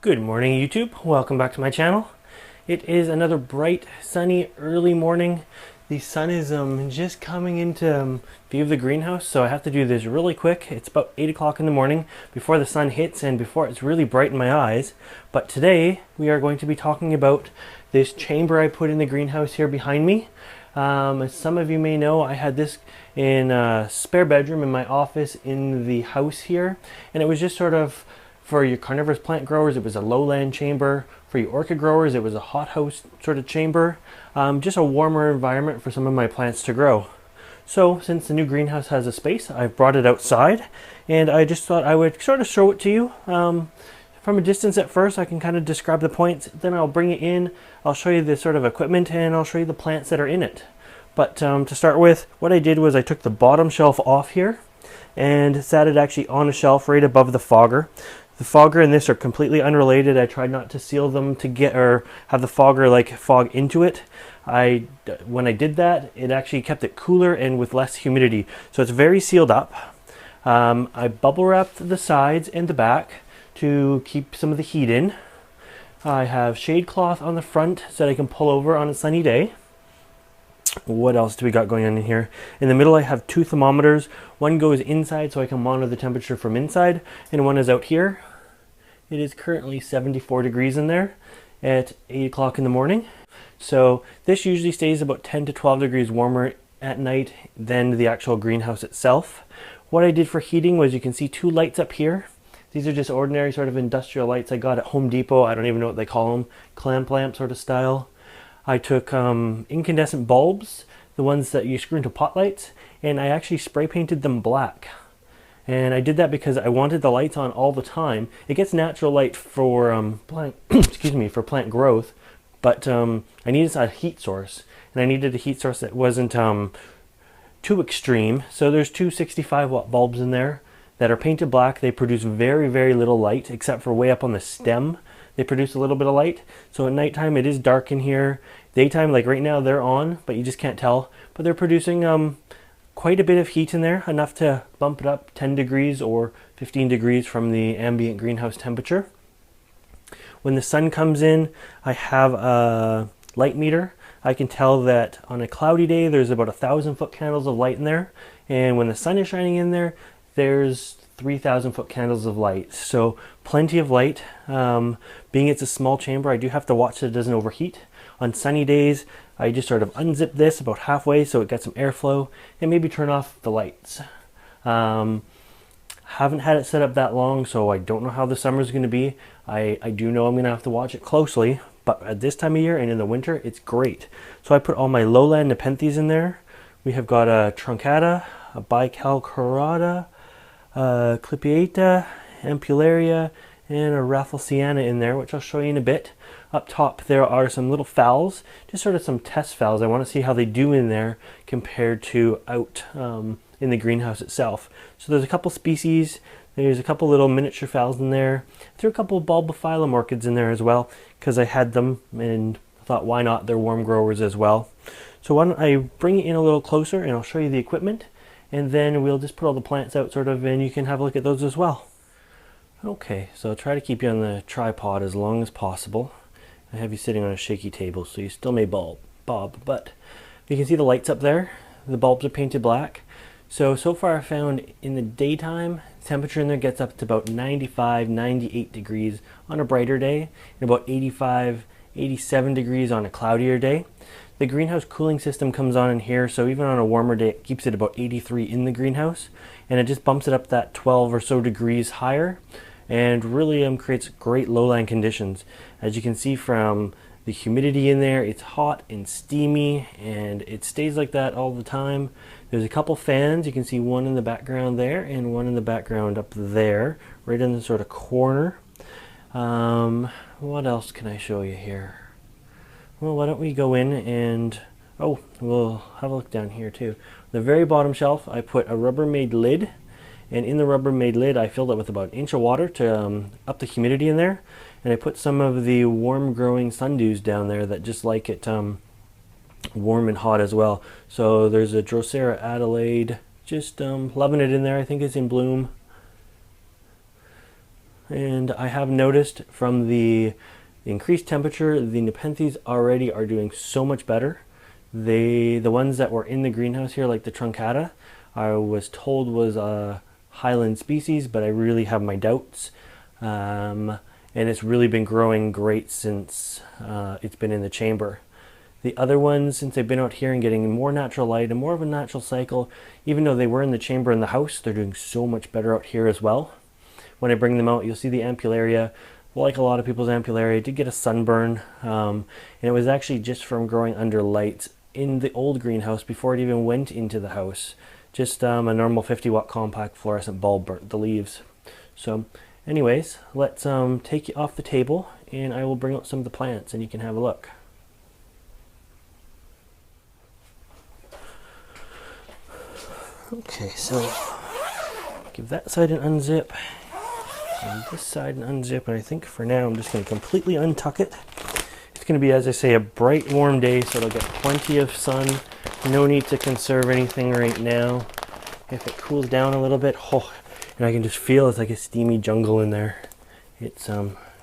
Good morning, YouTube. Welcome back to my channel. It is another bright, sunny, early morning. The sun is just coming into view of the greenhouse, so I have to do this really quick. It's about 8 o'clock in the morning before the sun hits and before it's really bright in my eyes. But today we are going to be talking about this chamber I put in the greenhouse here behind me. As some of you may know, I had this in a spare bedroom in my office in the house here, and it was just sort of for your carnivorous plant growers. It was a lowland chamber. For your orchid growers, it was a hothouse sort of chamber. Just a warmer environment for some of my plants to grow. So since the new greenhouse has a space, I've brought it outside, and I just thought I would sort of show it to you. From a distance at first, I can kind of describe the points, then I'll bring it in, I'll show you the sort of equipment, and I'll show you the plants that are in it. But to start with, what I did was I took the bottom shelf off here and sat it actually on a shelf right above the fogger. The fogger and this are completely unrelated. I tried not to seal them to get or have the fogger like fog into it. When I did that, it actually kept it cooler and with less humidity. So it's very sealed up. I bubble wrapped the sides and the back to keep some of the heat in. I have shade cloth on the front so that I can pull over on a sunny day. What else do we got going on in here? In the middle I have two thermometers. One goes inside so I can monitor the temperature from inside, and one is out here. It is currently 74 degrees in there at 8 o'clock in the morning. So this usually stays about 10 to 12 degrees warmer at night than the actual greenhouse itself. What I did for heating was, you can see two lights up here. These are just ordinary sort of industrial lights I got at Home Depot. I don't even know what they call them. Clamp lamp sort of style. I took incandescent bulbs, the ones that you screw into pot lights, and I actually spray painted them black. And I did that because I wanted the lights on all the time. It gets natural light for plant, excuse me, for plant growth, but I needed a heat source, and I needed a heat source that wasn't too extreme. So there's two 65-watt bulbs in there that are painted black. They produce very, very little light, except for way up on the stem. They produce a little bit of light. So at nighttime it is dark in here. Daytime, like right now, they're on, but you just can't tell. But they're producing quite a bit of heat in there, enough to bump it up 10 degrees or 15 degrees from the ambient greenhouse temperature. When the sun comes in, I have a light meter. I can tell that on a cloudy day there's about 1,000 foot candles of light in there, and when the sun is shining in there, there's 3,000 foot candles of light. So plenty of light. Being it's a small chamber, I do have to watch that it doesn't overheat. On sunny days, I just sort of unzip this about halfway so it gets some airflow, and maybe turn off the lights. Haven't had it set up that long, so I don't know how the summer is going to be. I do know I'm going to have to watch it closely, but at this time of year and in the winter, it's great. So I put all my Lowland Nepenthes in there. We have got a truncata, a bicalcarata, clipiata, ampullaria, and a rafflesiana in there, which I'll show you in a bit. Up top there are some little phals, just sort of some test phals. I want to see how they do in there compared to out in the greenhouse itself. So there's a couple species, there's a couple little miniature phals in there. I threw a couple bulbophyllum orchids in there as well because I had them and thought, why not? They're warm growers as well. So why don't I bring it in a little closer and I'll show you the equipment, and then we'll just put all the plants out sort of, and you can have a look at those as well. Okay, so I'll try to keep you on the tripod as long as possible. I have you sitting on a shaky table, so you still may bob, but you can see the lights up there. The bulbs are painted black. So far I found in the daytime, temperature in there gets up to about 95, 98 degrees on a brighter day, and about 85, 87 degrees on a cloudier day. The greenhouse cooling system comes on in here, so even on a warmer day it keeps it about 83 in the greenhouse, and it just bumps it up that 12 or so degrees higher, and really creates great lowland conditions. As you can see from the humidity in there, it's hot and steamy, and it stays like that all the time. There's a couple fans. You can see one in the background there and one in the background up there, right in the sort of corner. What else can I show you here? Well, why don't we go in and, we'll have a look down here too. The very bottom shelf, I put a Rubbermaid lid, and in the Rubbermaid lid I filled it with about an inch of water to up the humidity in there, and I put some of the warm growing sundews down there that just like it warm and hot as well. So there's a Drosera Adelaide, just loving it in there. I think it's in bloom. And I have noticed from the increased temperature, the Nepenthes already are doing so much better. The ones that were in the greenhouse here, like the truncata, I was told was a highland species, but I really have my doubts. And it's really been growing great since it's been in the chamber. The other ones, since they've been out here and getting more natural light and more of a natural cycle, even though they were in the chamber in the house, they're doing so much better out here as well. When I bring them out, you'll see the ampullaria, like a lot of people's ampullaria, did get a sunburn. And it was actually just from growing under lights in the old greenhouse before it even went into the house. Just a normal 50-watt compact fluorescent bulb burnt the leaves. So anyways, let's take you off the table and I will bring out some of the plants and you can have a look. Okay, so give that side an unzip. And this side and unzip, and I think for now I'm just going to completely untuck it. It's going to be, as I say, a bright warm day, so it'll get plenty of sun. No need to conserve anything right now. If it cools down a little bit, oh, and I can just feel it's like a steamy jungle in there. It's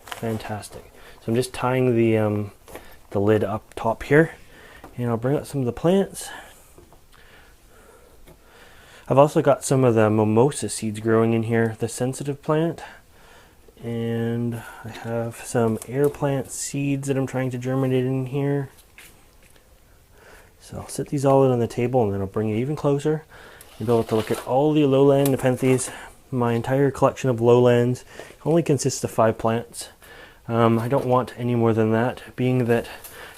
fantastic. So I'm just tying the lid up top here, and I'll bring out some of the plants. I've also got some of the mimosa seeds growing in here, the sensitive plant. And I have some air plant seeds that I'm trying to germinate in here. So I'll set these all out on the table and then I'll bring it even closer. You'll be able to look at all the Lowland Nepenthes. My entire collection of lowlands only consists of 5 plants. I don't want any more than that, being that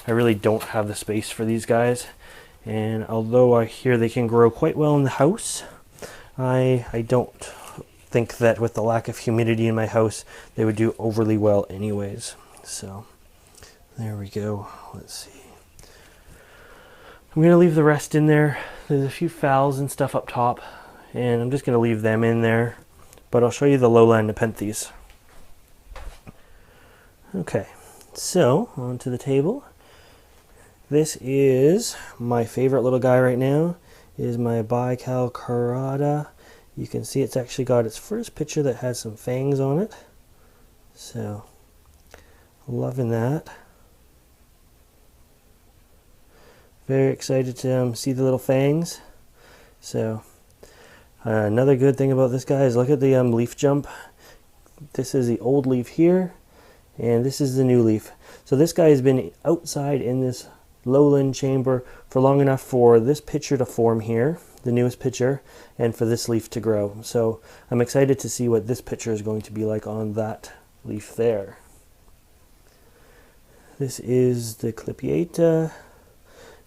I really don't have the space for these guys. And although I hear they can grow quite well in the house, I don't think that with the lack of humidity in my house, they would do overly well anyways. So there we go. Let's see. I'm going to leave the rest in there. There's a few phals and stuff up top, and I'm just going to leave them in there. But I'll show you the Lowland Nepenthes. Okay, so onto the table. This is my favorite little guy right now. It is my Baikal carota. You can see it's actually got its first picture that has some fangs on it. So, loving that. Very excited to see the little fangs. So, another good thing about this guy is look at the leaf jump. This is the old leaf here, and this is the new leaf. So this guy has been outside in this lowland chamber for long enough for this picture to form here, the newest picture, and for this leaf to grow. So I'm excited to see what this picture is going to be like on that leaf there. This is the Clipieta.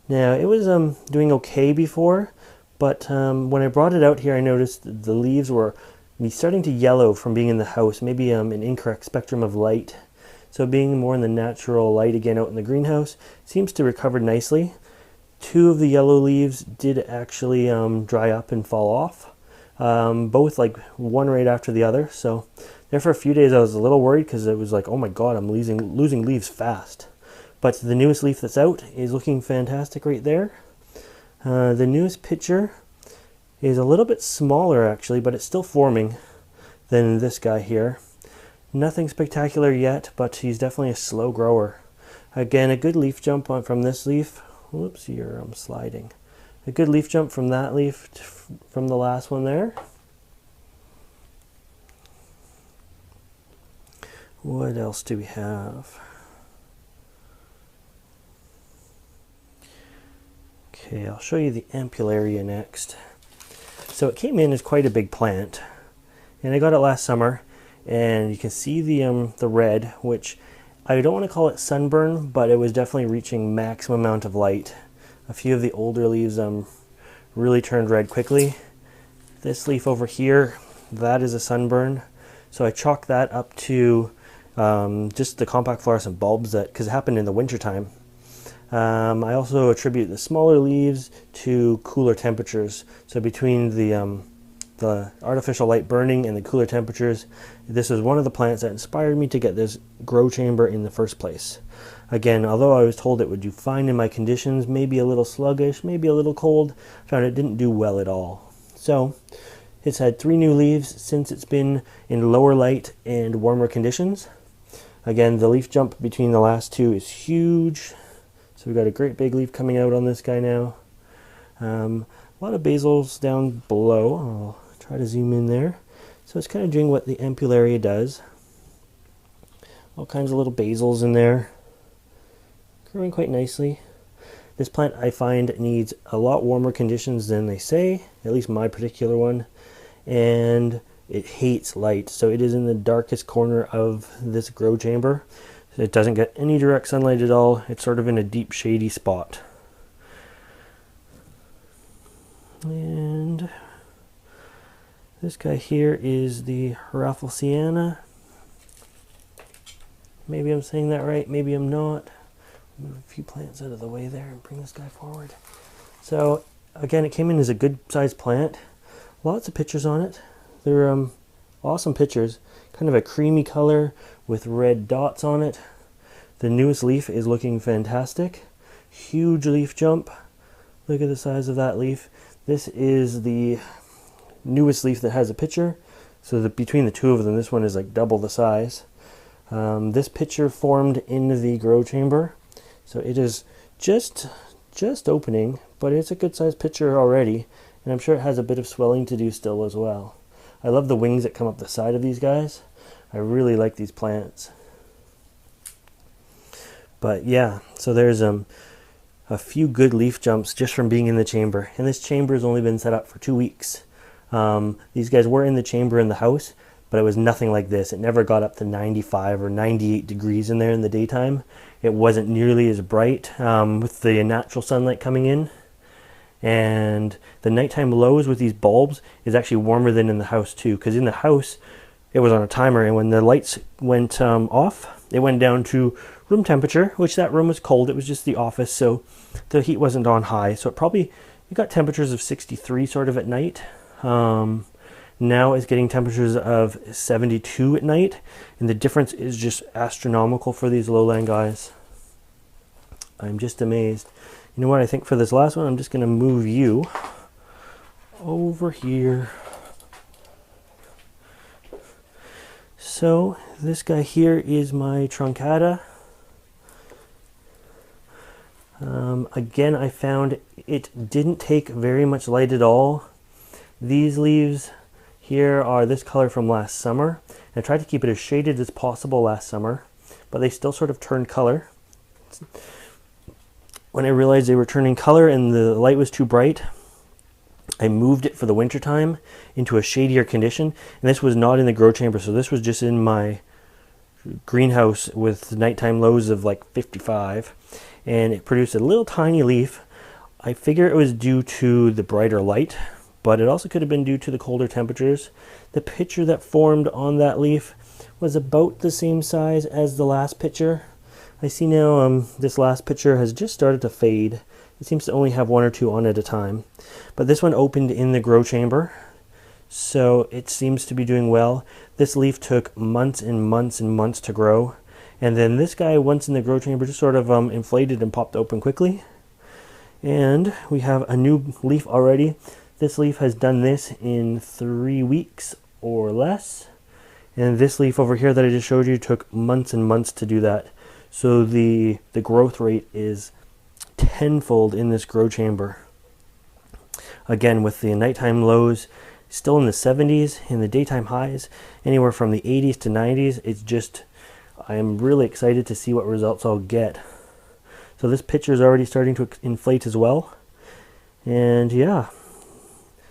Now it was doing okay before, but when I brought it out here I noticed the leaves were starting to yellow from being in the house, maybe an incorrect spectrum of light. So being more in the natural light again out in the greenhouse, seems to recover nicely. 2 of the yellow leaves did actually dry up and fall off. Both like one right after the other. So there for a few days I was a little worried because it was like, oh my god, I'm losing leaves fast. But the newest leaf that's out is looking fantastic right there. The newest picture is a little bit smaller actually, but it's still forming than this guy here. Nothing spectacular yet, but he's definitely a slow grower. Again, a good leaf jump from this leaf. Whoops, you're sliding. A good leaf jump from that leaf from the last one there. What else do we have? Okay, I'll show you the ampullaria next. So it came in as quite a big plant, and I got it last summer. And you can see the red, which I don't want to call it sunburn, but it was definitely reaching maximum amount of light. A few of the older leaves really turned red quickly. This leaf over here, that is a sunburn. So I chalked that up to just the compact fluorescent bulbs, because it happened in the wintertime. I also attribute the smaller leaves to cooler temperatures. So between the artificial light burning and the cooler temperatures, this is one of the plants that inspired me to get this grow chamber in the first place. Again, although I was told it would do fine in my conditions, maybe a little sluggish, maybe a little cold, I found it didn't do well at all. So It's had 3 new leaves since it's been in lower light and warmer conditions. Again, the leaf jump between the last 2 is huge. So we've got a great big leaf coming out on this guy now. A lot of basils down below. I'll try to zoom in there. So it's kind of doing what the ampullaria does. All kinds of little basils in there. Growing quite nicely. This plant I find needs a lot warmer conditions than they say, at least my particular one. And it hates light, so it is in the darkest corner of this grow chamber. It doesn't get any direct sunlight at all. It's sort of in a deep shady spot. And this guy here is the Rafflesiana. Maybe I'm saying that right, maybe I'm not. Move a few plants out of the way there and bring this guy forward. So again, it came in as a good sized plant. Lots of pictures on it. They're awesome pictures. Kind of a creamy color with red dots on it. The newest leaf is looking fantastic. Huge leaf jump. Look at the size of that leaf. This is the newest leaf that has a picture. So that between the 2 of them, this one is like double the size. This picture formed in the grow chamber. So it is just opening, but it's a good sized picture already. And I'm sure it has a bit of swelling to do still as well. I love the wings that come up the side of these guys. I really like these plants. But yeah, so there's a few good leaf jumps just from being in the chamber. And this chamber has only been set up for 2 weeks. These guys were in the chamber in the house, but it was nothing like this. It never got up to 95 or 98 degrees in there in the daytime. It wasn't nearly as bright with the natural sunlight coming in. And the nighttime lows with these bulbs is actually warmer than in the house too, because in the house it was on a timer, and when the lights went off, it went down to room temperature, which that room was cold. It was just the office, so the heat wasn't on high. So it got temperatures of 63 sort of at night. Now it's getting temperatures of 72 at night, and the difference is just astronomical for these lowland guys. I'm just amazed. You know what, I think for this last one, I'm just going to move you over here. So this guy here is my truncata. Again, I found it didn't take very much light at all. These leaves here are this color from last summer. And I tried to keep it as shaded as possible last summer, but they still sort of turned color. When I realized they were turning color and the light was too bright, I moved it for the winter time into a shadier condition. And this was not in the grow chamber, so this was just in my greenhouse with nighttime lows of like 55. And it produced a little tiny leaf. I figure it was due to the brighter light, but it also could have been due to the colder temperatures. The picture that formed on that leaf was about the same size as the last picture. I see now this last picture has just started to fade. It seems to only have 1 or 2 on at a time. But this one opened in the grow chamber, so it seems to be doing well. This leaf took months and months and months to grow. And then this guy, once in the grow chamber, just sort of inflated and popped open quickly. And we have a new leaf already. This leaf has done this in 3 weeks or less. And this leaf over here that I just showed you took months and months to do that. So the growth rate is tenfold in this grow chamber. Again, with the nighttime lows still in the 70s, in the daytime highs anywhere from the 80s to 90s, it's just, I am really excited to see what results I'll get. So this picture is already starting to inflate as well. And yeah,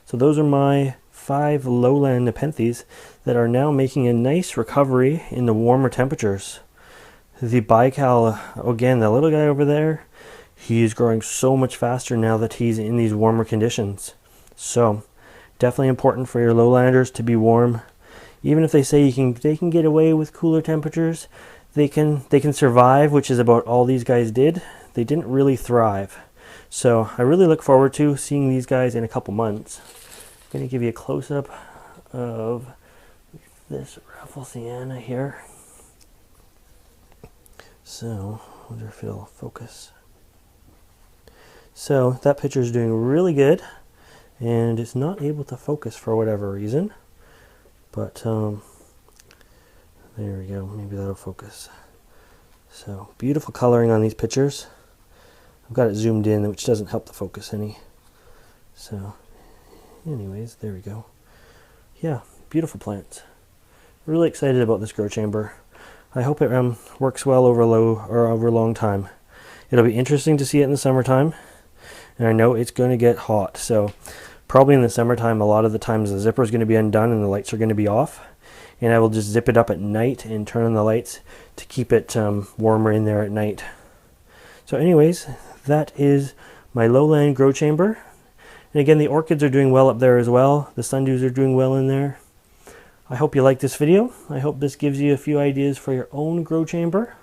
so those are my 5 lowland Nepenthes that are now making a nice recovery in the warmer temperatures. The Baikal, again, the little guy over there, he is growing so much faster now that he's in these warmer conditions. So definitely important for your lowlanders to be warm. Even if they say they can get away with cooler temperatures, they can survive, which is about all these guys did. They didn't really thrive. So I really look forward to seeing these guys in a couple months. I'm going to give you a close-up of this Rafflesiana here. So, I wonder if it'll focus. So that picture is doing really good, and it's not able to focus for whatever reason, but there we go, maybe that'll focus. So beautiful coloring on these pictures. I've got it zoomed in, which doesn't help the focus any. So anyways, there we go. Yeah, beautiful plants. Really excited about this grow chamber. I hope it works well over a long time. It'll be interesting to see it in the summertime, and I know it's going to get hot. So probably in the summertime, a lot of the times the zipper is going to be undone and the lights are going to be off, and I will just zip it up at night and turn on the lights to keep it warmer in there at night. So anyways, that is my lowland grow chamber. And again, the orchids are doing well up there as well. The sundews are doing well in there. I hope you like this video. I hope this gives you a few ideas for your own grow chamber.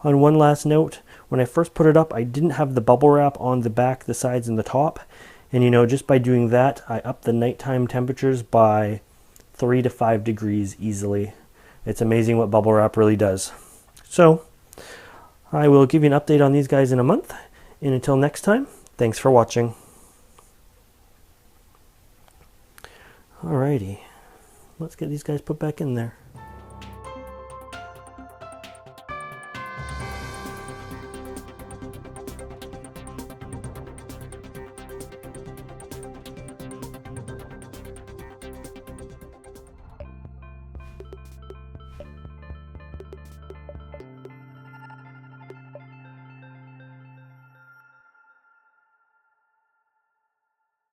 On one last note, when I first put it up, I didn't have the bubble wrap on the back, the sides, and the top. And you know, just by doing that, I upped the nighttime temperatures by 3 to 5 degrees easily. It's amazing what bubble wrap really does. So I will give you an update on these guys in a month. And until next time, thanks for watching. Alrighty, let's get these guys put back in there.